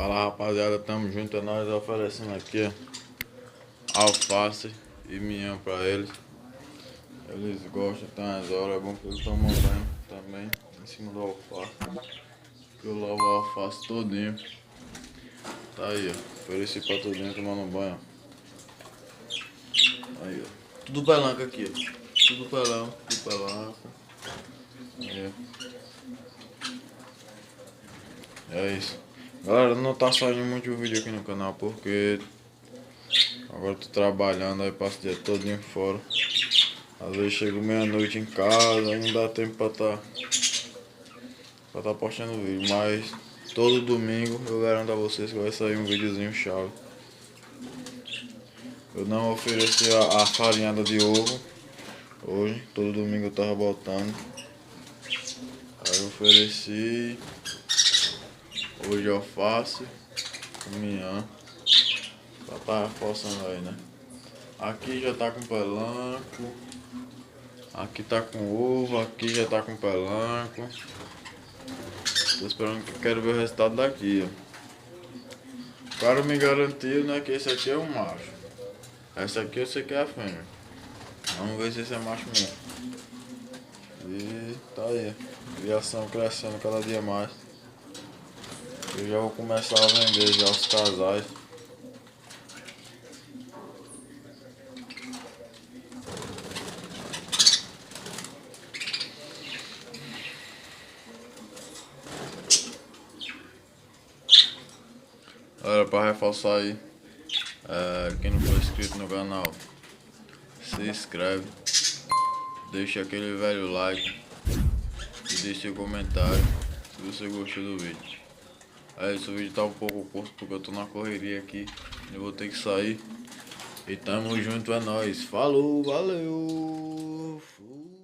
Fala rapaziada, tamo junto, é nós oferecendo aqui ó, alface e minhão pra eles. Eles gostam, tem umas horas, é bom que eles tomam banho também em cima do alface. Que eu lavo o alface todinho. Tá aí, ó, ofereci pra todinho tomando banho. Aí, ó, tudo pelanca aqui, ó. Tudo pelanca. Aí, ó. É isso. Galera, não tá saindo muito vídeo aqui no canal porque agora tô trabalhando, aí passo o dia todinho fora. Às vezes chego meia-noite em casa, aí não dá tempo pra tá postando vídeo. Mas todo domingo eu garanto a vocês que vai sair um videozinho chave. Eu não ofereci a farinhada de ovo hoje, todo domingo eu tava botando. Aí eu ofereci hoje alface, minhã. Só tá reforçando aí, né? Aqui já tá com pelanco. Aqui tá com ovo, aqui já tá com pelanco. Tô esperando que eu quero ver o resultado daqui, ó. O cara me garantiu, né, que esse aqui é um macho. Essa aqui eu sei que é a fêmea. Vamos ver se esse é macho mesmo. E tá aí. Criação crescendo cada dia mais. Eu já vou começar a vender já os casais. Galera, pra reforçar aí, quem não for inscrito no canal, se inscreve, deixa aquele velho like e deixa seu comentário se você gostou do vídeo. É isso, o vídeo tá um pouco curto porque eu tô na correria aqui, eu vou ter que sair. E tamo junto, é nóis. Falou, valeu! Fui.